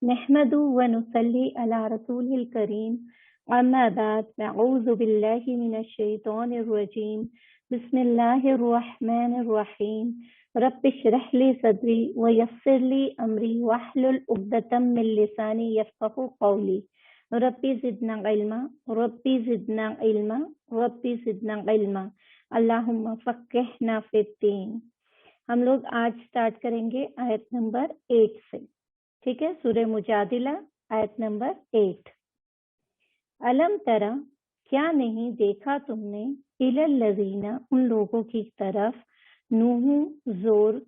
नहमदु व नुसल्ली अला रसूलिल करीम अम्मा बाद अऊज़ु बिल्लाहि मिनश शैतानिर रजीम बिस्मिल्लाहिर रहमानिर रहीम रब्बिश्रह ली सदरी व यस्सिर ली अमरी वहलुल उक़दतम मिन लिसानी यफ़क़हू क़ौली रब्बी ज़िदना इल्मा रब्बी ज़िदना इल्मा रब्बी ज़िदना इल्मा अल्लाहुम्मा फ़क़्हिना फ़िद्दीन। हम लोग आज स्टार्ट करेंगे आयत नंबर 8 से। ठीक है, सूरह मुजादिला आयत नंबर 8। अलम तरा, क्या नहीं देखा तुमने, इलल लज़ीना, उन लोगों की तरफ, नूहू जोर,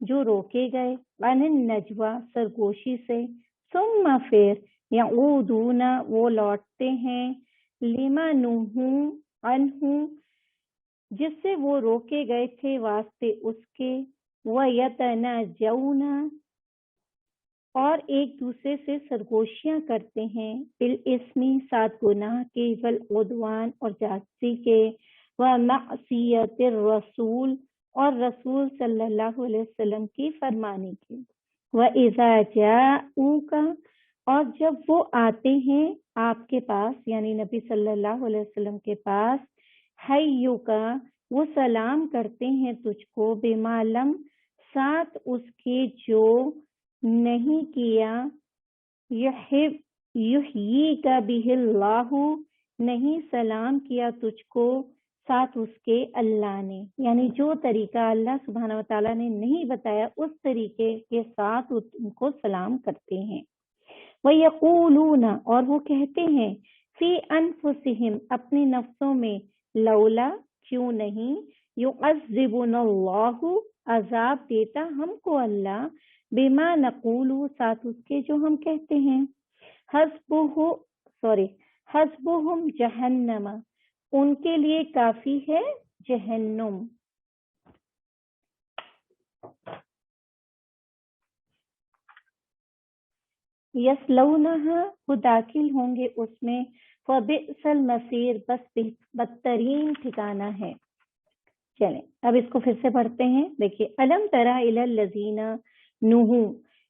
जो रोके गए, अनिन नजवा, सरगोशी से, सुम्मा फिर, यऊदूना, वो लौटते हैं, लिमा नूहू अनहू, जिससे वो रोके गए थे वास्ते उसके, व यतनाजौना, और एक दूसरे से सरगोशियां करते हैं, बिल इस्मी, साथ गुनाह के, वल उद्वान, और जासूसी के, व मअसियतिर रसूल, और रसूल सल्लल्लाहु अलैहि वसल्लम की फरमानी के, व इज़ा जाऊका, और जब वो आते हैं आपके पास, यानी नबी सल्लल्लाहु अलैहि वसल्लम के पास, हय्युका, वो सलाम करते हैं तुझको, बिमालम, साथ उसके जो नहीं किया, युहयीका बिहिल्लाहु, नहीं सलाम किया तुझको साथ उसके अल्लाह ने, यानी जो तरीका अल्लाह सुब्हानहू व तआला ने नहीं बताया उस तरीके के साथ उनको सलाम करते हैं। वयक़ूलूना, और वो कहते हैं, फी अनफुसिहिम, अपने नफ्सों में, लौला, क्यों नहीं, युअज़्ज़िबुनल्लाहु, अजाब देता हमको अल्लाह, बिमा नक़ूलु, साथ उसके जो हम कहते हैं, हस्बुहुम जहन्नम, उनके लिए काफी है जहन्नुम। यस्लौनहा, वो दाखिल होंगे उसमें, फबिअसल मसीर, बस बदतरीन ठिकाना है। चलें अब इसको फिर से पढ़ते हैं। देखिए, अलम तरा इलल लज़ीना नूहू,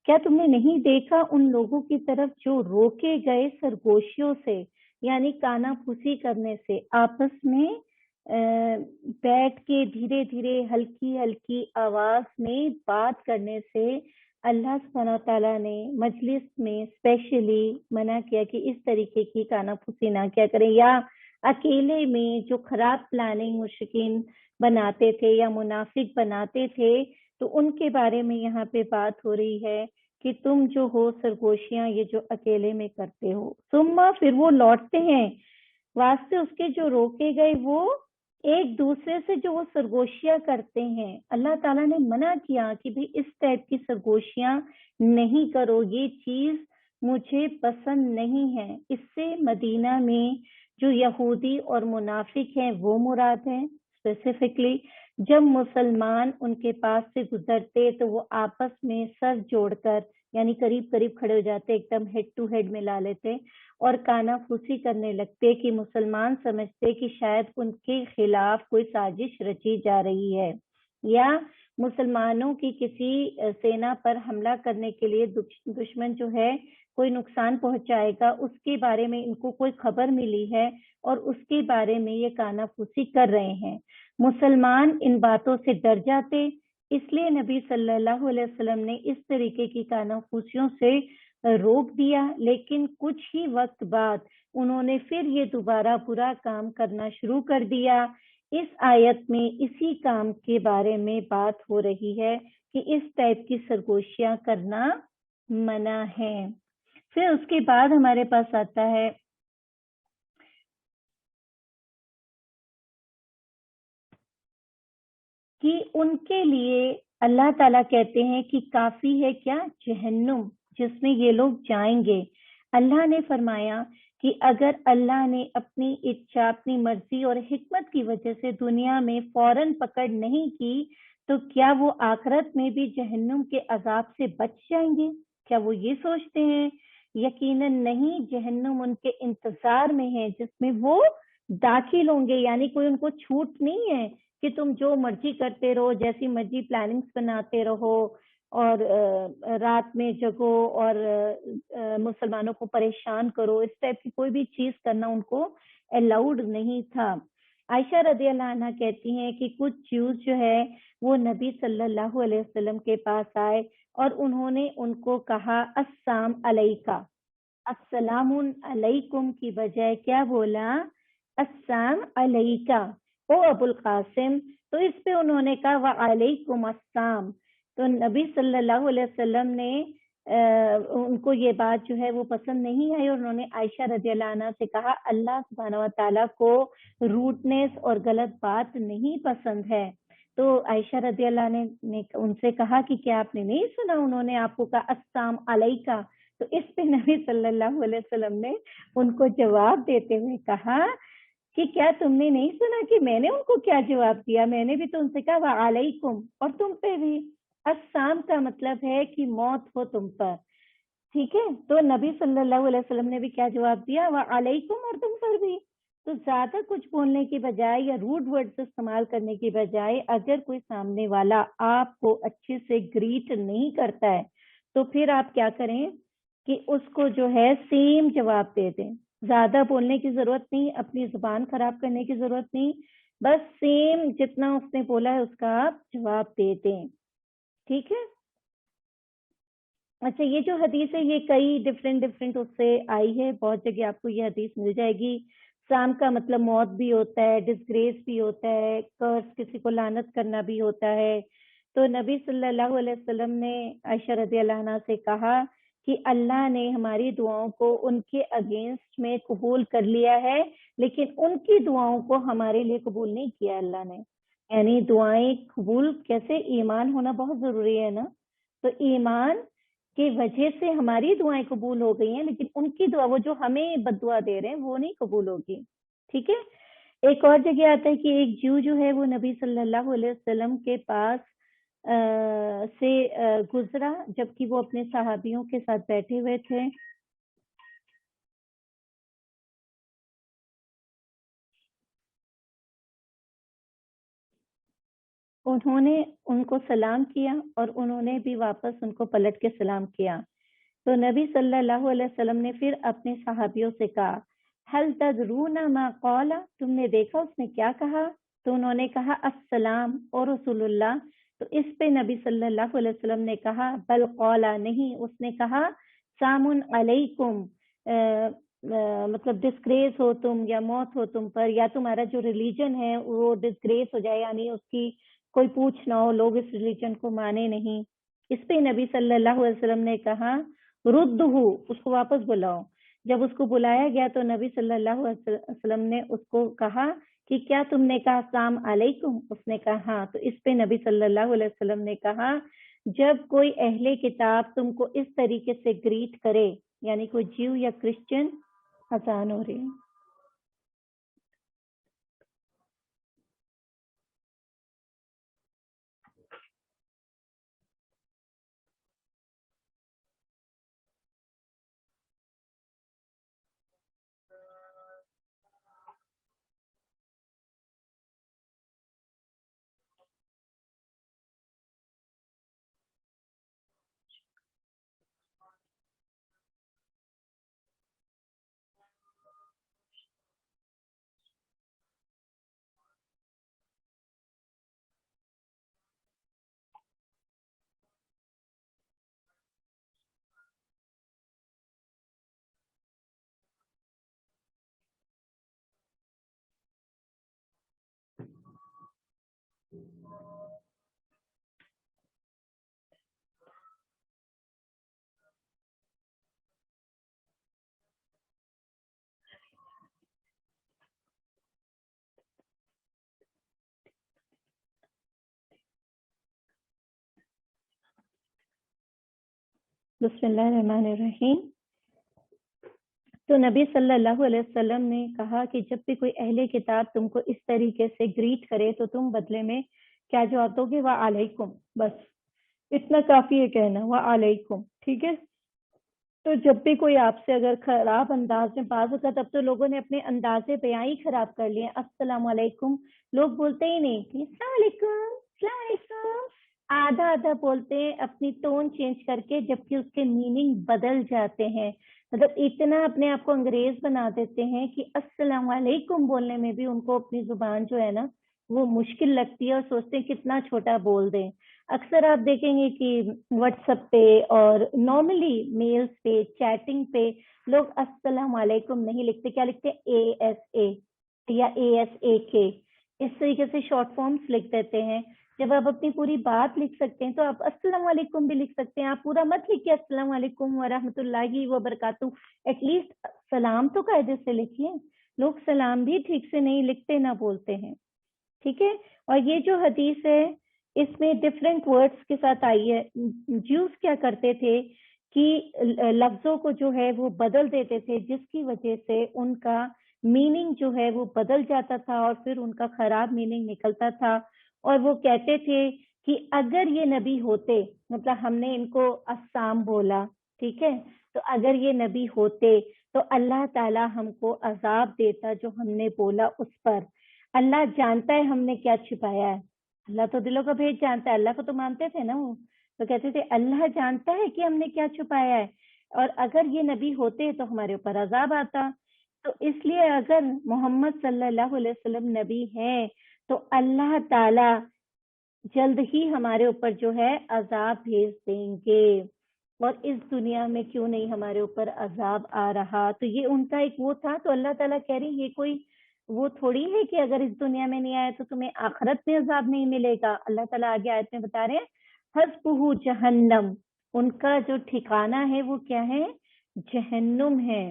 क्या तुमने नहीं देखा उन लोगों की तरफ जो रोके गए सरगोशियों से, यानी कानाफूसी करने से, आपस में बैठ के धीरे धीरे हल्की हल्की आवाज में बात करने से अल्लाह सुब्हानहू व तआला ने मजलिस में स्पेशली मना किया कि इस तरीके की कानाफूसी ना किया करें, या अकेले में जो खराब प्लानिंग मुशरिकीन बनाते थे या मुनाफिक बनाते थे, तो उनके बारे में यहाँ पे बात हो रही है कि तुम जो हो सरगोशियां ये जो अकेले में करते हो, सुम्मा, फिर वो लौटते हैं वास्ते उसके जो रोके गए, वो एक दूसरे से जो वो सरगोशियां करते हैं। अल्लाह ताला ने मना किया कि भाई इस टाइप की सरगोशियां नहीं करो, ये चीज मुझे पसंद नहीं है। इससे मदीना में जो यहूदी और मुनाफिक हैं वो मुराद हैं। स्पेसिफिकली जब मुसलमान उनके पास से गुजरते तो वो आपस में सर जोड़कर, यानी करीब करीब खड़े हो जाते, एकदम हेड टू हेड मिला लेते और कानाफूसी करने लगते कि मुसलमान समझते कि शायद उनके खिलाफ कोई साजिश रची जा रही है, या मुसलमानों की किसी सेना पर हमला करने के लिए दुश्मन जो है कोई नुकसान पहुंचाएगा, उसके बारे में इनको कोई खबर मिली है और उसके बारे में ये कानाफूसी कर रहे हैं। मुसलमान इन बातों से डर जाते, इसलिए नबी सल्लल्लाहु अलैहि वसल्लम ने इस तरीके की कानाफूसियों से रोक दिया। लेकिन कुछ ही वक्त बाद उन्होंने फिर ये दोबारा बुरा काम करना शुरू कर दिया। इस आयत में इसी काम के बारे में बात हो रही है कि इस टाइप की सरगोशियां करना मना है। फिर उसके बाद हमारे पास आता है कि उनके लिए अल्लाह ताला कहते हैं कि काफी है क्या, जहन्नुम, जिसमें ये लोग जाएंगे। अल्लाह ने फरमाया कि अगर अल्लाह ने अपनी इच्छा, अपनी मर्जी और हिकमत की वजह से दुनिया में फौरन पकड़ नहीं की, तो क्या वो आखिरत में भी जहन्नुम के अजाब से बच जाएंगे? क्या वो ये सोचते हैं? यकीनन नहीं, जहन्नुम उनके इंतजार में है जिसमें वो दाखिल होंगे। यानी कोई उनको छूट नहीं है कि तुम जो मर्जी करते रहो, जैसी मर्जी प्लानिंग्स बनाते रहो اور رات میں جگو اور مسلمانوں کو پریشان کرو، اس ٹائپ کی کوئی بھی چیز کرنا ان کو الاؤڈ نہیں تھا۔ عائشہ رضی اللہ عنہ کہتی ہیں کہ کچھ جیوز جو ہے وہ نبی صلی اللہ علیہ وسلم کے پاس آئے اور انہوں نے ان کو کہا السلام علیکہ، السلام علیکم کی بجائے کیا بولا؟ السلام علیکہ او ابو القاسم، تو اس پہ انہوں نے کہا وعلیکم السلام۔ تو نبی صلی اللہ علیہ وسلم نے ان کو یہ بات جو ہے وہ پسند نہیں آئی، اور انہوں نے عائشہ رضی اللہ عنہ سے کہا اللہ سبحانہ و تعالیٰ کو روڈنس اور غلط بات نہیں پسند ہے۔ تو عائشہ رضی اللہ عنہ نے ان سے کہا کہ کیا آپ نے نہیں سنا، انہوں نے آپ کو کہا السلام علیکہ؟ تو اس پہ نبی صلی اللہ علیہ وسلم نے ان کو جواب دیتے ہوئے کہا کہ کیا تم نے نہیں سنا کہ میں نے ان کو کیا جواب دیا؟ میں نے بھی تو ان سے کہا وعلیکم، اور تم پہ بھی السلام کا مطلب ہے کہ موت ہو تم پر، ٹھیک ہے؟ تو نبی صلی اللہ علیہ وسلم نے بھی کیا جواب دیا؟ وعلیکم، اور تم پر بھی۔ تو زیادہ کچھ بولنے کی بجائے یا روڈ ورڈز استعمال کرنے کی بجائے اگر کوئی سامنے والا آپ کو اچھے سے گریٹ نہیں کرتا ہے تو پھر آپ کیا کریں کہ اس کو جو ہے سیم جواب دے دیں۔ زیادہ بولنے کی ضرورت نہیں، اپنی زبان خراب کرنے کی ضرورت نہیں، بس سیم جتنا اس نے بولا ہے اس کا آپ جواب دے دیں، ٹھیک ہے؟ اچھا، یہ جو حدیث ہے یہ کئی ڈفرینٹ اس سے آئی ہے، بہت جگہ آپ کو یہ حدیث مل جائے گی۔ سام کا مطلب موت بھی ہوتا ہے، ڈسگریس بھی ہوتا ہے، کرس کسی کو لعنت کرنا بھی ہوتا ہے۔ تو نبی صلی اللہ علیہ وسلم نے عائشہ رضی اللہ عنہ سے کہا کہ اللہ نے ہماری دعاؤں کو ان کے اگینسٹ میں قبول کر لیا ہے، لیکن ان کی دعاؤں کو ہمارے لیے قبول نہیں کیا اللہ نے۔ یعنی دعائیں قبول کیسے؟ ایمان ہونا بہت ضروری ہے نا، تو ایمان کی وجہ سے ہماری دعائیں قبول ہو گئی ہیں، لیکن ان کی دعا، وہ جو ہمیں بد دعا دے رہے ہیں، وہ نہیں قبول ہوگی، ٹھیک ہے؟ ایک اور جگہ آتا ہے کہ ایک جیو جو ہے وہ نبی صلی اللہ علیہ وسلم کے پاس سے گزرا جبکہ وہ اپنے صحابیوں کے ساتھ بیٹھے ہوئے تھے۔ انہوں نے ان کو سلام کیا اور انہوں نے بھی واپس ان کو پلٹ کے سلام کیا۔ تو نبی صلی اللہ علیہ وسلم نے پھر اپنے صحابیوں سے کہا هل تدرون ما قال، تم نے دیکھا اس نے کیا کہا؟ تو انہوں نے کہا السلام اور رسول اللہ۔ تو اس پہ نبی صلی اللہ علیہ وسلم نے کہا بل قال، نہیں، اس نے کہا سام علیکم، مطلب ڈسگریس ہو تم یا موت ہو تم پر، یا تمہارا جو ریلیجن ہے وہ ڈسگریس ہو جائے، یعنی اس کی کوئی پوچھ نہ ہو، لوگ اس ریلیجن کو مانے نہیں۔ اس پہ نبی صلی اللہ علیہ وسلم نے کہا ردہو، اس کو واپس بلاؤ۔ جب اس کو بلایا گیا تو نبی صلی اللہ علیہ وسلم نے اس کو کہا کہ کیا تم نے کہا السلام علیکم؟ اس نے کہا ہاں۔ تو اس پہ نبی صلی اللہ علیہ وسلم نے کہا جب کوئی اہل کتاب تم کو اس طریقے سے گریٹ کرے، یعنی کوئی جیو یا کرسچن، آسان ہو رہی ہے، بسم اللہ الرحمن الرحیم۔ تو نبی صلی اللہ علیہ وسلم نے کہا کہ جب بھی کوئی اہل کتاب تم کو اس طریقے سے گریٹ کرے تو تم بدلے میں کیا جواب دو گے؟ وعلیکم، بس اتنا کافی ہے کہنا وعلیکم، ٹھیک ہے؟ تو جب بھی کوئی آپ سے اگر خراب انداز میں بات ہوتا تب تو لوگوں نے اپنے انداز بیان ہی خراب کر لیے۔ السلام علیکم لوگ بولتے ہی نہیں کہ السلام علیکم، السلام علیکم، आधा आधा बोलते हैं अपनी टोन चेंज करके, जबकि उसके मीनिंग बदल जाते हैं। मतलब इतना अपने आप को अंग्रेज बना देते हैं कि अस्सलाम वालेकुम बोलने में भी उनको अपनी जुबान जो है ना वो मुश्किल लगती है, और सोचते हैं कितना छोटा बोल दें। अक्सर आप देखेंगे कि व्हाट्सएप पे और नॉर्मली मेल्स पे, चैटिंग पे लोग अस्सलाम वालेकुम नहीं लिखते, क्या लिखते हैं, ASA या ASAK, इस तरीके से शॉर्ट फॉर्म्स लिख देते हैं। जब आप अपनी पूरी बात लिख सकते हैं तो आप अस्सलाम वालेकुम भी लिख सकते हैं। आप पूरा मत लिखिए अस्सलाम वालेकुम व रहमतुल्लाहि व बरकातहू, एटलीस्ट सलाम तो कायदे से लिखिए। लोग सलाम भी ठीक से नहीं लिखते, ना बोलते हैं। ठीक है। और ये जो हदीस है इसमें डिफरेंट वर्ड्स के साथ आई है। ज्यूस क्या करते थे कि लफ्जों को जो है वो बदल देते थे, जिसकी वजह से उनका मीनिंग जो है वो बदल जाता था और फिर उनका खराब मीनिंग निकलता था। और वो कहते थे कि अगर ये नबी होते, मतलब हमने इनको अस्साम बोला, ठीक है, तो अगर ये नबी होते तो अल्लाह ताला हमको अजाब देता जो हमने बोला उस पर। अल्लाह जानता है हमने क्या छिपाया है। अल्लाह तो दिलों का भेद जानता है, अल्लाह को तो मानते थे ना वो, तो कहते थे अल्लाह जानता है कि हमने क्या छुपाया है, और अगर ये नबी होते तो हमारे ऊपर अजाब आता। तो इसलिए अगर मोहम्मद सल्लल्लाहु अलैहि वसल्लम नबी हैं तो अल्लाह ताला जल्द ही हमारे ऊपर जो है अजाब भेज देंगे। और इस दुनिया में क्यों नहीं हमारे ऊपर अजाब आ रहा, तो ये उनका एक वो था। तो अल्लाह ताला कह रही ये कोई वो थोड़ी है कि अगर इस दुनिया में नहीं आया तो तुम्हें आखिरत में अजाब नहीं मिलेगा। अल्लाह ताला आगे आयत में बता रहे हैं हस्बुहु जहन्नम, उनका जो ठिकाना है वो क्या है, जहन्नुम है।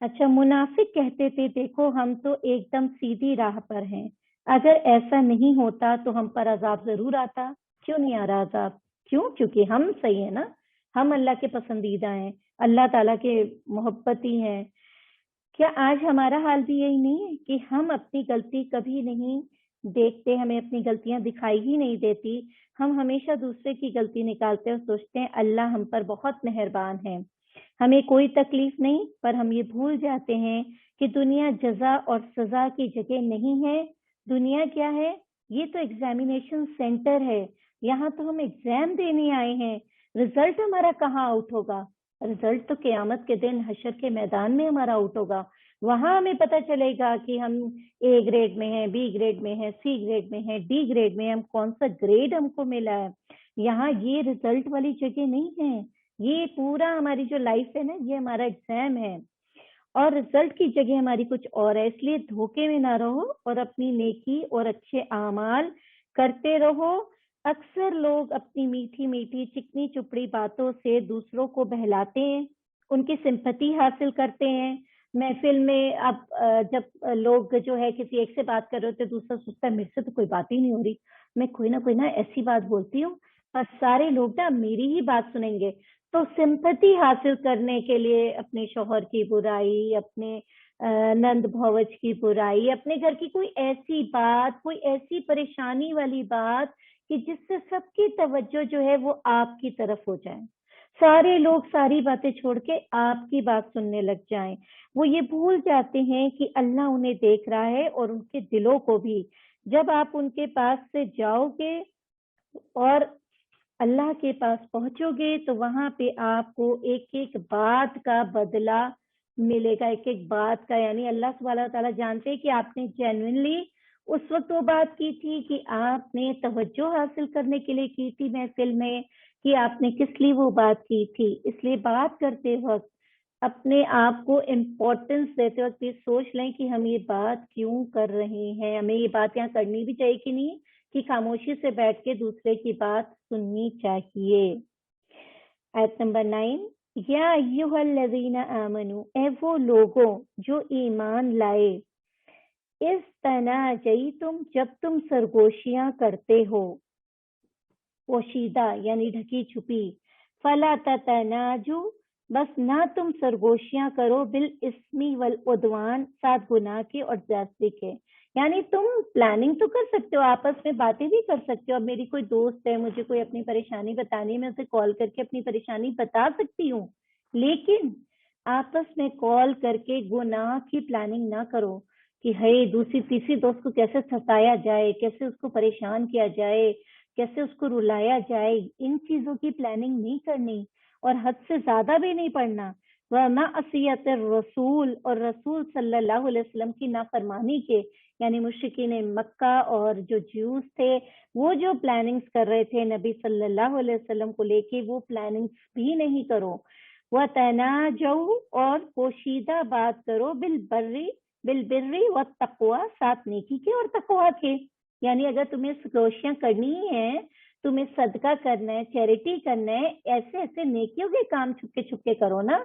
अच्छा, मुनाफिक कहते थे देखो हम तो एकदम सीधी राह पर हैं, अगर ऐसा नहीं होता तो हम पर अजाब जरूर आता। क्यों नहीं आ रहा अजाब? क्यों? क्योंकि हम सही है ना, हम अल्लाह के पसंदीदा हैं, अल्लाह ताला के मोहब्बती हैं। क्या आज हमारा हाल भी यही नहीं है कि हम अपनी गलती कभी नहीं देखते, हमें अपनी गलतियां दिखाई ही नहीं देती, हम हमेशा दूसरे की गलती निकालते हैं और सोचते हैं अल्लाह हम पर बहुत मेहरबान है, हमें कोई तकलीफ नहीं। पर हम ये भूल जाते हैं कि दुनिया जजा और सजा की जगह नहीं है। दुनिया क्या है, ये तो एग्जामिनेशन सेंटर है, यहाँ तो हम एग्जाम देने आए हैं। रिजल्ट हमारा कहाँ आउट होगा? रिजल्ट तो क़यामत के दिन हशर के मैदान में हमारा आउट होगा। वहां हमें पता चलेगा कि हम A ग्रेड में हैं, B ग्रेड में हैं, C ग्रेड में हैं, D ग्रेड में हैं, हम कौन सा ग्रेड हमको मिला है। यहाँ ये रिजल्ट वाली जगह नहीं है, ये पूरा हमारी जो लाइफ है ना ये हमारा एग्जाम है, और रिजल्ट की जगह हमारी कुछ और है। इसलिए धोखे में ना रहो और अपनी नेकी और अच्छे आमाल करते रहो। अक्सर लोग अपनी मीठी मीठी चिकनी चुपड़ी बातों से दूसरों को बहलाते हैं, उनकी सिंपैथी हासिल करते हैं। महफिल में अब जब लोग जो है किसी एक से बात कर रहे होते, दूसरा सोचता है मेरे से तो कोई बात ही नहीं हो रही, मैं कोई ना ऐसी बात बोलती हूँ और सारे लोग ना मेरी ही बात सुनेंगे। तो सिंपैथी हासिल करने के लिए अपने शौहर की बुराई, अपने नंद भवज की बुराई, अपने घर की कोई ऐसी बात, कोई ऐसी परेशानी वाली बात कि जिससे सबकी तवज्जो जो है वो आपकी तरफ हो जाए, सारे लोग सारी बातें छोड़ के आपकी बात सुनने लग जाएं। वो ये भूल जाते हैं कि अल्लाह उन्हें देख रहा है और उनके दिलों को भी। जब आप उनके पास से जाओगे और अल्लाह के पास पहुंचोगे तो वहां पे आपको एक एक बात का बदला मिलेगा, एक एक बात का। यानी अल्लाह सुब्हानहू व तआला जानते हैं कि आपने जेन्युइनली उस वक्त वो बात की थी कि आपने तवज्जो हासिल करने के लिए की थी महफिल में, कि आपने किस लिए वो बात की थी। इसलिए बात करते वक्त अपने आप को इम्पोर्टेंस देते वक्त ये सोच लें कि हम ये बात क्यों कर रहे हैं, हमें ये बात यहाँ करनी भी चाहिए कि नहीं, कि खामोशी से बैठ के दूसरे की बात सुननी चाहिए। आयत नंबर 9, या अय्युहल्लज़ीना आमनू, ए वो लोगों जो ईमान लाए, इस तनाजयतुम, जब तुम सरगोशियां करते हो, पोशीदा यानी ढकी छुपी, फला ततनाजू, बस ना तुम सरगोशियां करो, बिल इस्मी वल उद्वान, साथ गुनाह के और ज्यादती के। यानी तुम प्लानिंग तो कर सकते हो, आपस में बातें भी कर सकते हो। अब मेरी कोई दोस्त है, मुझे कोई अपनी परेशानी बतानी है, मैं उसे कॉल करके अपनी परेशानी बता सकती हूँ, लेकिन आपस में कॉल करके गुनाह की प्लानिंग ना करो। कि है दूसरी तीसरी दोस्त को कैसे सताया जाए, कैसे उसको परेशान किया जाए, कैसे उसको रुलाया जाए, इन चीजों की प्लानिंग नहीं करनी और हद से ज्यादा भी नहीं पढ़ना। वमा असियत रसूल, और रसूल सल्लल्लाहु अलैहि वसल्लम की नाफरमानी के, यानी मुशरिकीन मक्का और जो ज्यूस थे वो जो प्लानिंग्स कर रहे थे नबी सल्लल्लाहु अलैहि वसल्लम को लेके, वो प्लानिंग्स भी नहीं करो। वह तनाजऊ, और पोशीदा बात करो, बिलबिर्री व तकवा, साथ नेकी के और तकवा के। यानी अगर तुम्हें रोशियां करनी है, तुम्हें सदका करना है, चैरिटी करना है, ऐसे ऐसे नेकियों के काम छुपके छुपके करो ना,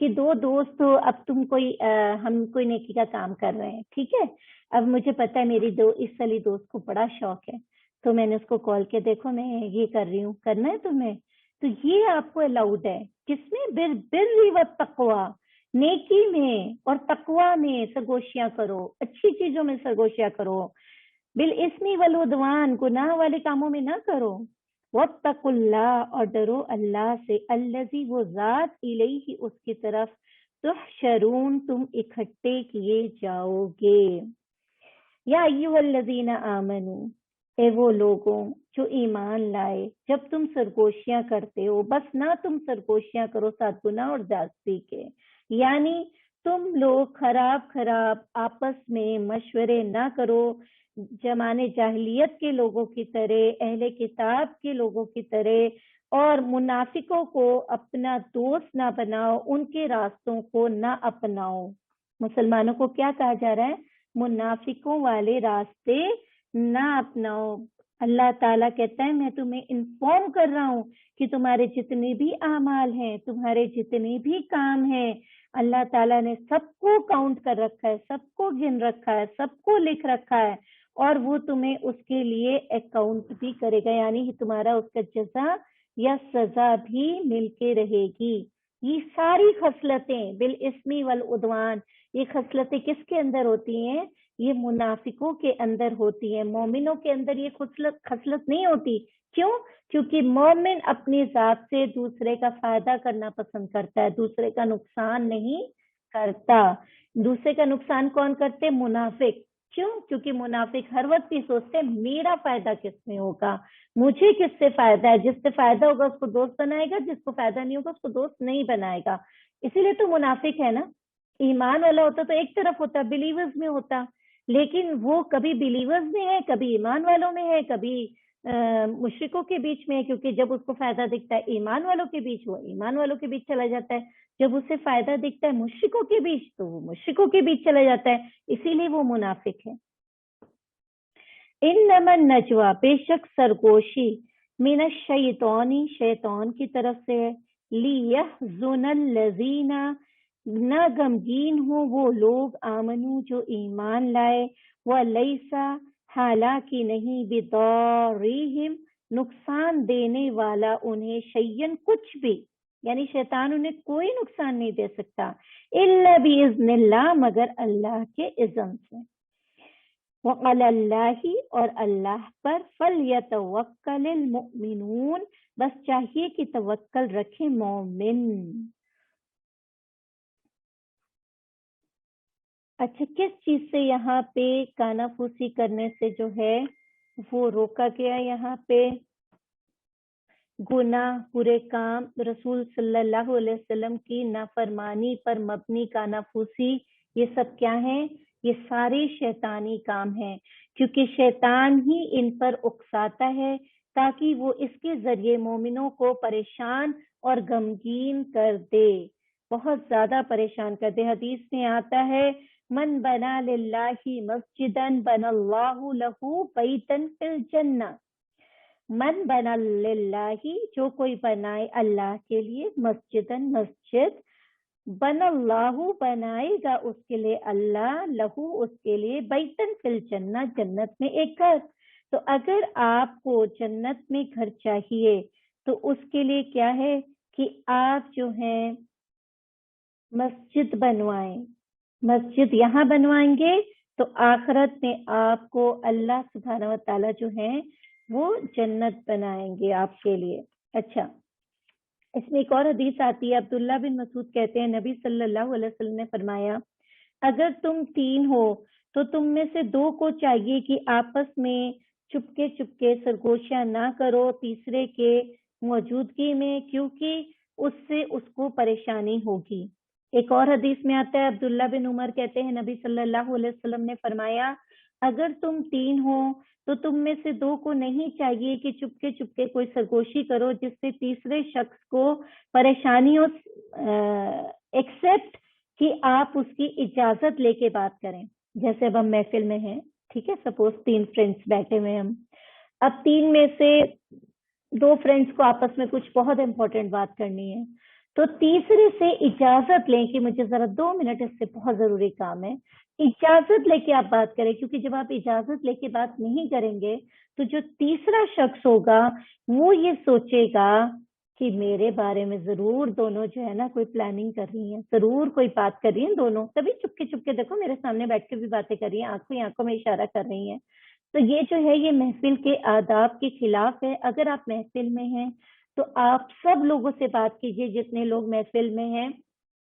कि दो दोस्त हो, अब तुम कोई हम कोई नेकी का काम कर रहे हैं, ठीक है, अब मुझे पता है मेरी इस वाली दोस्त को बड़ा शौक है, तो मैंने उसको कॉल किया, देखो मैं ये कर रही हूँ, करना है तुम्हें, तो ये आपको अलाउड है। किसमें? बिर्री व तकवा, नेकी में और तकवा में सरगोशियां करो, अच्छी चीजों में सरगोशियां करो। बिल इस्मी वल उद्वान, गुनाह वाले कामों में ना करो। वत्तकुल्लाह, और डरो अल्लाह से, अल्लज़ी, वो जात, इलैहि, उसकी तरफ, तुहशरून, तुम इकट्ठे किए जाओगे। या अय्युहल्लज़ीना आमनू, ए वो लोगों जो ईमान लाए, जब तुम सरगोशियां करते हो, बस ना तुम सरगोशियां करो साथ गुनाह और जाती के, यानी तुम लोग खराब खराब आपस में मशवरे ना करो, जमाने जाहिलियत के लोगों की तरह, अहले किताब के लोगों की तरह, और मुनाफिकों को अपना दोस्त ना बनाओ, उनके रास्तों को ना अपनाओ। मुसलमानों को क्या कहा जा रहा है? मुनाफिकों वाले रास्ते ना अपनाओ। अल्लाह ताला कहता है मैं तुम्हें इन्फॉर्म कर रहा हूँ कि तुम्हारे जितने भी आमाल हैं, तुम्हारे जितने भी काम हैं, अल्लाह ताला ने सबको काउंट कर रखा है, सबको गिन रखा है, सबको लिख रखा है, और वो तुम्हें उसके लिए अकाउंट भी करेगा, यानी तुम्हारा उसका जजा या सजा भी मिलके रहेगी। ये सारी खसलतें बिल इस्मी वल उद्वान, ये खसलतें किसके अंदर होती हैं? ये मुनाफिकों के अंदर होती है, मोमिनों के अंदर ये खसलत नहीं होती। क्यों? क्योंकि मोमिन अपनी जात से दूसरे का फायदा करना पसंद करता है, दूसरे का नुकसान नहीं करता। दूसरे का नुकसान कौन करते? मुनाफिक। क्यों? क्योंकि मुनाफिक हर वक्त ये सोचते हैं मेरा फायदा किसमें होगा, मुझे किससे फायदा है, जिससे फायदा होगा उसको दोस्त बनाएगा, जिसको फायदा नहीं होगा उसको दोस्त नहीं बनाएगा। इसीलिए तो मुनाफिक है ना। ईमान वाला होता तो एक तरफ होता, बिलीवर्स में होता, लेकिन वो कभी बिलीवर्स में है, कभी ईमान वालों में है, कभी मुशरिकों के बीच में है, क्योंकि जब उसको फायदा दिखता है ईमान वालों के बीच, वो ईमान वालों के बीच चला जाता है, जब उसे फायदा दिखता है मुशरिकों के बीच, तो वो मुशरिकों के बीच चला जाता है, इसीलिए वो मुनाफिक है। इन्नमन नजवा, बेशक सरगोशी, मिन शैतानी, शैतान की तरफ से है, लियहज़ुनल लज़ीना, न गमगीन हो वो लोग, आमनू जो ईमान लाए, व लैसा, हालांकि नहीं, बिदारिहिम, नुकसान देने वाला उन्हें, शैयन, कुछ भी, यानी शैतान उन्हें कोई नुकसान नहीं दे सकता, इल्ला बिइज़्निल्लाह, मगर अल्लाह के इज़्न से। वअलल्लाहि, और अल्लाह पर, फलयतवक्कलिल मुमिनून, बस चाहिए कि तवक्कल रखे मोमिन। अच्छा, किस चीज से यहाँ पे कानाफूसी करने से जो है वो रोका गया? यहाँ पे गुनाह, बुरे काम, रसूल सल्लल्लाहु अलैहि वसल्लम की नाफरमानी पर मबनी कानाफूसी, ये सब क्या है? ये सारे शैतानी काम हैं, क्योंकि शैतान ही इन पर उकसाता है ताकि वो इसके जरिए मोमिनों को परेशान और गमगीन कर दे, बहुत ज्यादा परेशान कर दे। हदीस में आता है, मन बना लिल्लाहि मस्जिदन बनल्लाहु लहू बैतन फिल जन्नह। मन बना लिल्लाही, जो कोई बनाए अल्लाह के लिए, मस्जिदन, मस्जिद, बनल्लाहु, बनाएगा उसके लिए अल्लाह, लहू, उसके लिए, बैतन फिल जन्नह, जन्नत में एक घर। तो अगर आपको जन्नत में घर चाहिए तो उसके लिए क्या है कि आप जो है मस्जिद बनवाएं। मस्जिद यहाँ बनवाएंगे तो आखिरत में आपको अल्लाह सुब्हानहू व तआला जो है वो जन्नत बनाएंगे आपके लिए। अच्छा, इसमें एक और हदीस आती है, अब्दुल्ला बिन मसूद कहते हैं, नबी सल्लल्लाहु अलैहि वसल्लम ने फरमाया, अगर तुम तीन हो تو तुम में से 2 को चाहिए कि आपस में चुपके चुपके सरगोशियां ना करो तीसरे के मौजूदगी में, क्योंकि उससे उसको परेशानी होगी। एक और हदीस में आता है, अब्दुल्ला बिन उमर कहते हैं नबी सल्लल्लाहु अलैहि वसल्लम ने फरमाया, अगर तुम 3 हो तो तुम में से 2 को नहीं चाहिए कि चुपके चुपके कोई सरगोशी करो जिससे तीसरे शख्स को परेशानी हो, एक्सेप्ट कि आप उसकी इजाजत लेके बात करें। जैसे अब हम महफिल में हैं, ठीक है, सपोज 3 फ्रेंड्स बैठे हुए हम, अब 3 में से 2 फ्रेंड्स को आपस में कुछ बहुत इंपॉर्टेंट बात करनी है, तो तीसरे से इजाजत लें कि मुझे जरा 2 मिनट इससे बहुत जरूरी काम है, इजाजत लेके आप बात करें। क्योंकि जब आप इजाजत लेके बात नहीं करेंगे तो जो तीसरा शख्स होगा वो ये सोचेगा कि मेरे बारे में जरूर दोनों जो है ना कोई प्लानिंग कर रही है, जरूर कोई बात कर रही है दोनों, तभी चुपके चुपके देखो मेरे सामने बैठ के भी बातें कर रही है, आंखों ही आंखों में इशारा कर रही है। तो ये जो है ये महफिल के आदाब के खिलाफ है। अगर आप महफिल में हैं तो आप सब लोगों से बात कीजिए जितने लोग महफिल में हैं।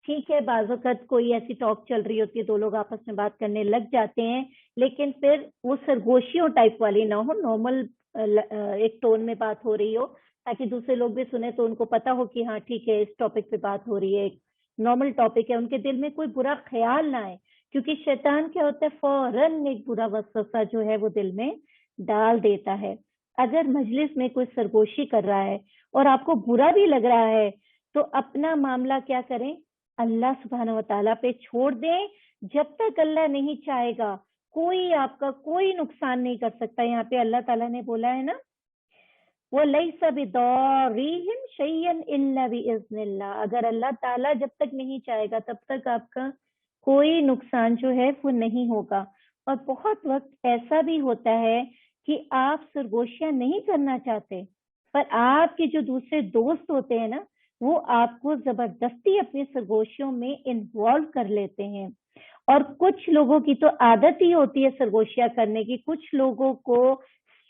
ठीक है, बाज़ वक़्त कोई ऐसी टॉक चल रही होती है, 2 लोग आपस में बात करने लग जाते हैं, लेकिन फिर वो सरगोशियों टाइप वाली ना हो, नॉर्मल एक टोन में बात हो रही हो, ताकि दूसरे लोग भी सुने तो उनको पता हो कि हाँ ठीक है इस टॉपिक पे बात हो रही है, एक नॉर्मल टॉपिक है, उनके दिल में कोई बुरा ख्याल ना आए। क्योंकि शैतान क्या होता है, फौरन एक बुरा वसवसा जो है वो दिल में डाल देता है। अगर मजलिस में कोई सरगोशी कर रहा है और आपको बुरा भी लग रहा है तो अपना मामला क्या करें, अल्लाह सुब्हानहू व तआला पे छोड़ दें। जब तक अल्लाह नहीं चाहेगा कोई आपका कोई नुकसान नहीं कर सकता। यहाँ पे अल्लाह ताला ने बोला है ना, वो लैसा बिदर्रिहिम शैयन इल्ला बिइज़्निल्लाह, अगर अल्लाह ताला जब तक नहीं चाहेगा तब तक आपका कोई नुकसान जो है वो नहीं होगा। और बहुत वक्त ऐसा भी होता है कि आप सरगोशियां नहीं करना चाहते, पर आपके जो दूसरे दोस्त होते हैं ना वो आपको जबरदस्ती अपनी सरगोशियों में इन्वॉल्व कर लेते हैं। और कुछ लोगों की तो आदत ही होती है सरगोशियां करने की, कुछ लोगों को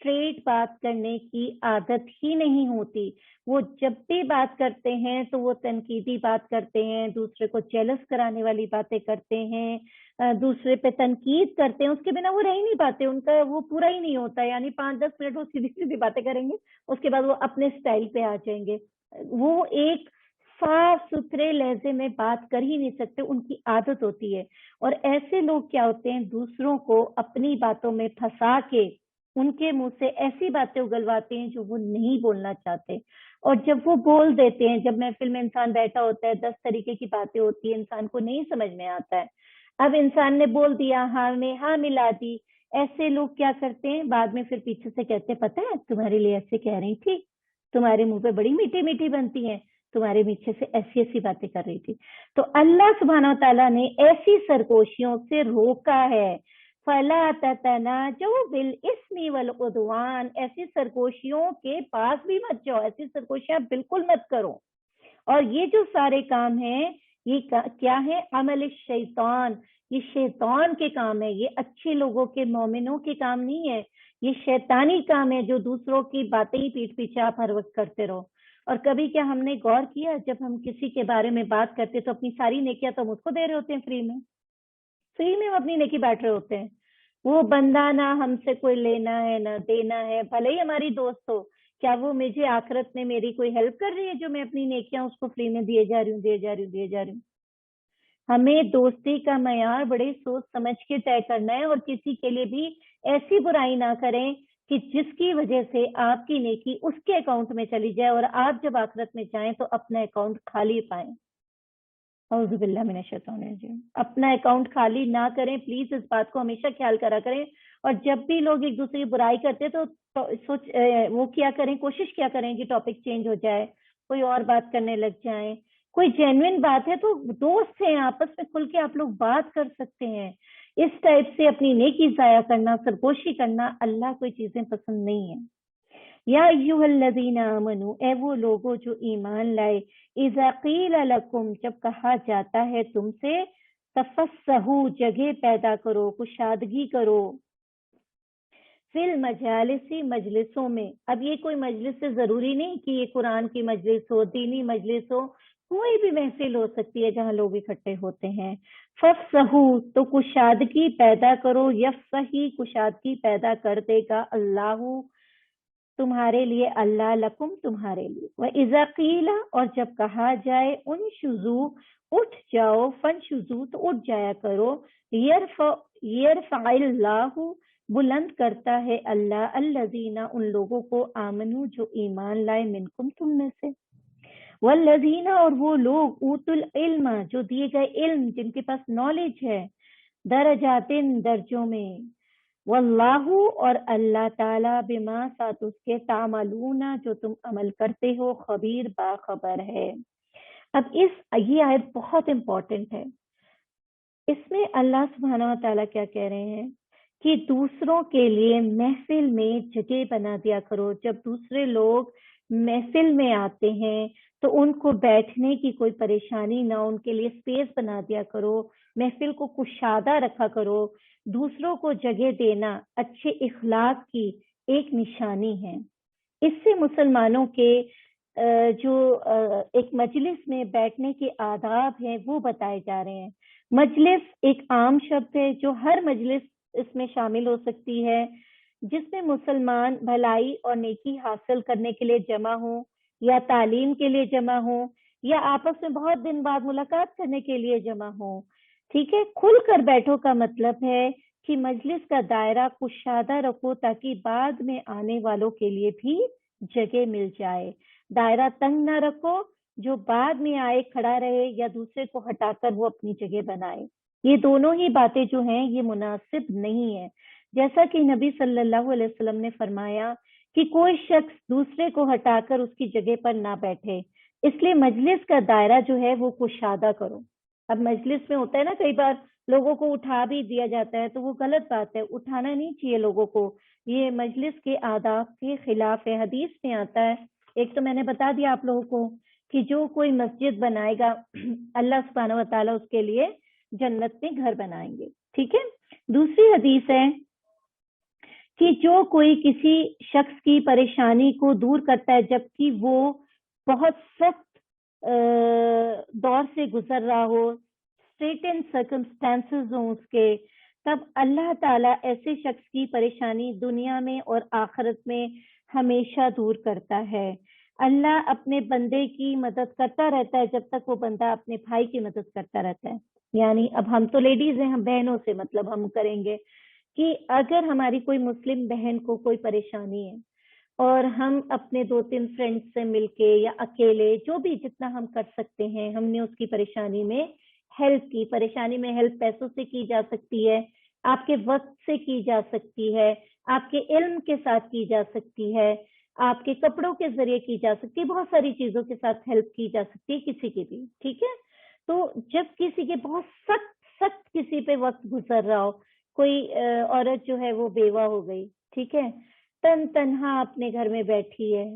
स्ट्रेट बात करने की आदत ही नहीं होती। वो जब भी बात करते हैं तो वो तनकीदी बात करते हैं, दूसरे को जेलस कराने वाली बातें करते हैं, दूसरे पे तनकीद करते हैं, उसके बिना वो रह ही नहीं पाते, उनका वो पूरा ही नहीं होता। यानी 5-10 मिनट वो सीधी सीधी बातें करेंगे, उसके बाद वो अपने स्टाइल पे आ जाएंगे। वो एक साफ सुथरे लहजे में बात कर ही नहीं सकते, उनकी आदत होती है। और ऐसे लोग क्या होते हैं, दूसरों को अपनी बातों में फंसा के उनके मुंह से ऐसी बातें उगलवाते हैं जो वो नहीं बोलना चाहते। और जब वो बोल देते हैं, जब महफिल में इंसान बैठा होता है, 10 तरीके की बातें होती है, इंसान को नहीं समझ में आता है। अब इंसान ने बोल दिया, हाँ में हाँ मिला दी। ऐसे लोग क्या करते हैं, बाद में फिर पीछे से कहते हैं, पता है तुम्हारे लिए ऐसे कह रही थी, तुम्हारे मुंह पे बड़ी मीठी मीठी बनती है, तुम्हारे पीछे से ऐसी ऐसी बातें कर रही थी। तो अल्लाह सुब्हानहू व तआला ने ऐसी सरगोशियों से रोका है। फला ततनाजू बिल इस्मी वल उद्वान, ऐसी सरगोशियों के पास भी मत जाओ, ऐसी सरगोशियां बिल्कुल मत करो। और ये जो सारे काम हैं ये क्या है, अमल शैतान, ये शैतान के काम है, ये अच्छे लोगों के मोमिनों के काम नहीं है, ये शैतानी काम है जो दूसरों की बातें ही पीठ पीछे आप हर वक्त करते रहो। और कभी क्या हमने गौर किया, जब हम किसी के बारे में बात करते तो अपनी सारी नेकियां तो हम उसको दे रहे होते हैं, फ्री में हम अपनी नेकी बांट रहे होते हैं। वो बंदा ना हमसे कोई लेना है ना देना है, भले ही हमारी दोस्त हो, क्या वो मुझे आखिरत में मेरी कोई हेल्प कर रही है जो मैं अपनी नेकियां उसको फ्री में दिए जा रही हूँ, दिए जा रही हूँ, दिए जा रही हूँ। हमें दोस्ती का मयार बड़े सोच समझ के तय करना है, और किसी के लिए भी ऐसी बुराई ना करें कि जिसकी वजह से आपकी नेकी उसके अकाउंट में चली जाए और आप जब आखिरत में जाएं तो अपना अकाउंट खाली पाएं। औज़ुबिल्लाह मिनश शैतानिर रजीम। अपना अकाउंट खाली ना करें प्लीज, इस बात को हमेशा ख्याल करा करें। और जब भी लोग एक दूसरे की बुराई करते हैं तो वो क्या करें, कोशिश क्या करें कि टॉपिक चेंज हो जाए, कोई और बात करने लग जाए। कोई जेन्युइन बात है तो दोस्त हैं, आपस में खुल के आप लोग बात कर सकते हैं। इस टाइप से अपनी नेकी जाया करना, सरगोशी करना, अल्लाह कोई चीजें पसंद नहीं है। या अय्युहल्लज़ीना आमनू, ए वो लोगो जो ईमान लाए, इज़ा क़ील लकुम, जब कहा जाता है तुमसे, तफस्सहू, जगह पैदा करो, कुशादगी करो, फिल मजालिसी, मजलिसों में। अब ये कोई मजलिस से जरूरी नहीं कि ये कुरान की मजलिस हो, दीनी मजलिस हो, कोई भी महफिल हो सकती है जहां लोग इकट्ठे होते हैं। फफसहू, तो कुशादगी पैदा करो, यफसही, कुशादगी पैदा कर देगा अल्लाहु तुम्हारे लिए, अल्लाह लकुम तुम्हारे लिए। वह इज़ा क़ीला, और जब कहा जाए, उन शुजू उठ जाओ, फन शुजू तो उठ जाया करो, यरफ़इल्लाहु बुलंद करता है अल्लाह, अल्लज़ीना उन लोगों को, आमनू जो ईमान लाए, मिनकुम तुम में से, वल्लज़ीना और वो लोग, ऊतुल इल्म जो दिए गए इल्म, जिनके पास नॉलेज है, दरजातिन दर्जों में, वल्लाहु और अल्लाह ताला, बिमा साथ उसके, तामलूना जो तुम अमल करते हो, खबीर बाखबर है। अब ये आयत बहुत इंपॉर्टेंट है। इसमें अल्लाह सुब्हानहू व तआला क्या कह रहे हैं कि दूसरों के लिए महफिल में जगह बना दिया करो। जब दूसरे लोग महफिल में आते हैं तो उनको बैठने की कोई परेशानी ना, उनके लिए स्पेस बना दिया करो, महफिल को कुशादा रखा करो। दूसरों को जगह देना अच्छे इखलाक की एक निशानी है। इससे मुसलमानों के जो एक मजलिस में बैठने के आदाब हैं वो बताए जा रहे हैं। मजलिस एक आम शब्द है जो हर मजलिस इसमें शामिल हो सकती है, जिसमें मुसलमान भलाई और नेकी हासिल करने के लिए जमा हो, या तालीम के लिए जमा हो, या आपस में बहुत दिन बाद मुलाकात करने के लिए जमा हो। ठीक है, खुलकर बैठो का मतलब है कि मजलिस का दायरा कुशादा रखो ताकि बाद में आने वालों के लिए भी जगह मिल जाए। दायरा तंग ना रखो, जो बाद में आए खड़ा रहे या दूसरे को हटाकर वो अपनी जगह बनाए। ये दोनों ही बातें जो हैं ये मुनासिब नहीं है। जैसा कि नबी सल्लल्लाहु अलैहि वसल्लम ने फरमाया कि कोई शख्स दूसरे को हटाकर उसकी जगह पर ना बैठे, इसलिए मजलिस का दायरा जो है वो कुशादा करो। अब मजलिस में होता है ना, कई बार लोगों को उठा भी दिया जाता है, तो वो गलत बात है, उठाना नहीं चाहिए लोगों को। ये मजलिस के आदाब के खिलाफ है। हदीस में आता है, एक तो मैंने बता दिया आप लोगों को कि जो कोई मस्जिद बनाएगा अल्लाह सुब्हानहू व तआला उसके लिए जन्नत में घर बनाएंगे। ठीक है, दूसरी हदीस है कि जो कोई किसी शख्स की परेशानी को दूर करता है जबकि वो बहुत सख्त दौर से गुजर रहा हो, स्ट्रेटेन सर्कमस्टेंसेस हो उसके, तब अल्लाह ताला ऐसे शख्स की परेशानी दुनिया में और आखिरत में हमेशा दूर करता है। अल्लाह अपने बंदे की मदद करता रहता है जब तक वो बंदा अपने भाई की मदद करता रहता है। यानी अब हम तो लेडीज हैं, हम बहनों से मतलब हम करेंगे कि अगर हमारी कोई मुस्लिम बहन को कोई परेशानी है और हम अपने 2-3 फ्रेंड्स से मिलके या अकेले जो भी जितना हम कर सकते हैं, हमने उसकी परेशानी में हेल्प की। परेशानी में हेल्प पैसों से की जा सकती है, आपके वक्त से की जा सकती है, आपके इल्म के साथ की जा सकती है, आपके कपड़ों के जरिए की जा सकती है, बहुत सारी चीजों के साथ हेल्प की जा सकती है किसी की भी। ठीक है, तो जब किसी के बहुत सख्त सख्त किसी पे वक्त गुजर रहा हो, कोई औरत जो है वो बेवा हो गई, ठीक है, तन्हा अपने घर में बैठी है,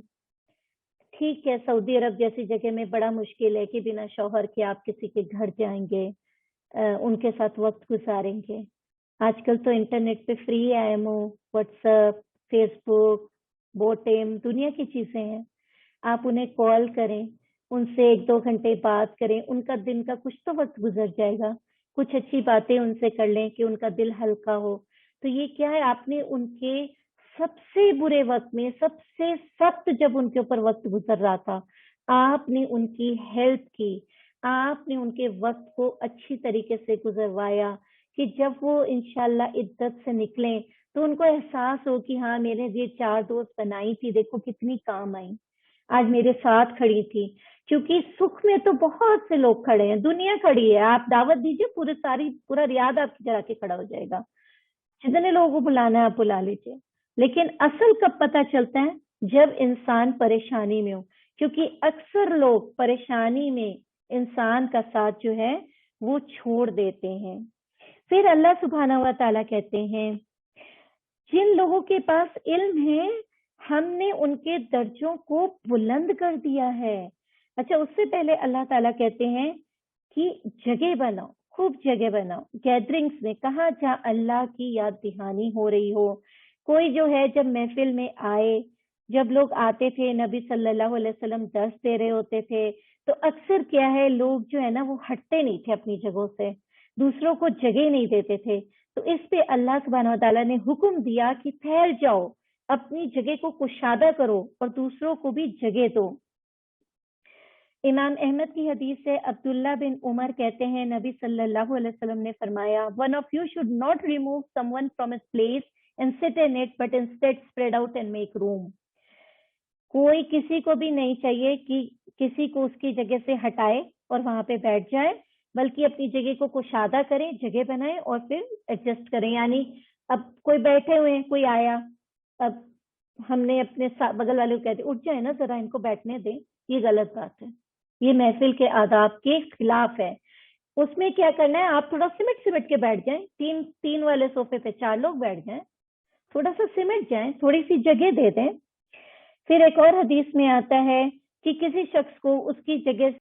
ठीक है, सऊदी अरब जैसी जगह में बड़ा मुश्किल है कि बिना शौहर के आप किसी के घर जाएंगे, उनके साथ वक्त गुजारेंगे। आजकल तो इंटरनेट पे फ्री IMO, व्हाट्सएप, फेसबुक, बोटेम, दुनिया की चीजें हैं। आप उन्हें कॉल करें, उनसे 1-2 घंटे बात करें, उनका दिन का कुछ तो वक्त गुजर जाएगा। कुछ अच्छी बातें उनसे कर लें कि उनका दिल हल्का हो। तो ये क्या है, आपने उनके सबसे बुरे वक्त में, सबसे सख्त जब उनके ऊपर वक्त गुजर रहा था, आपने उनकी हेल्प की, आपने उनके वक्त को अच्छी तरीके से गुजरवाया कि जब वो इंशाल्लाह इद्दत से निकलें तो उनको एहसास हो कि हाँ, मैंने ये 4 दोस्त बनाई थी, देखो कितनी काम आई, आज मेरे साथ खड़ी थी। क्योंकि सुख में तो बहुत से लोग खड़े हैं, दुनिया खड़ी है, आप दावत दीजिए, पूरा रियाद आपकी जरा के खड़ा हो जाएगा। जितने लोगों को बुलाना है आप बुला लीजिए। लेकिन असल कब पता चलता है, जब इंसान परेशानी में हो, क्योंकि अक्सर लोग परेशानी में इंसान का साथ जो है वो छोड़ देते हैं। फिर अल्लाह सुब्हानहू व तआला कहते हैं, जिन लोगों के पास इल्म है हमने उनके दर्जों को बुलंद कर दिया है। अच्छा, उससे पहले अल्लाह ताला कहते हैं कि जगह बनाओ, खूब जगह बनाओ गैदरिंग्स में, कहा जहाँ अल्लाह की याद दहानी हो रही हो। कोई जो है जब महफिल में आए जब लोग आते थे, नबी सल्लल्लाहु अलैहि वसल्लम दर्स दे रहे होते थे, तो अक्सर क्या है, लोग जो है ना वो हटते नहीं थे अपनी जगहों से, दूसरों को जगह नहीं देते थे। तो इस पे अल्लाह सुब्हानहू व तआला ने हुक्म दिया कि ठहर जाओ, अपनी जगह को कुशादा करो और दूसरों को भी जगह दो। इमाम अहमद की हदीस है, अब्दुल्ला बिन उमर कहते हैं, नबी सल्लल्लाहु अलैहि वसल्लम ने फरमाया, one of you should not remove someone from his place and sit in it, but instead spread out and make room. कोई किसी को भी नहीं चाहिए कि किसी को उसकी जगह से हटाए और वहां पे बैठ जाए, बल्कि अपनी जगह को कुशादा करें, जगह बनाए और फिर एडजस्ट करें। यानी अब कोई बैठे हुए हैं, कोई आया, अब हमने अपने बगल वाले को कह दिया उठ जाए ना जरा, इनको बैठने दें, ये गलत बात है, ये महफिल के आदाब के खिलाफ है। उसमें क्या करना है, आप थोड़ा सिमट सिमट के बैठ जाएं, तीन वाले सोफे पे 4 लोग बैठ जाएं, थोड़ा सा सिमट जाएं, थोड़ी सी जगह दे दें। फिर एक और हदीस में आता है कि किसी शख्स को उसकी जगह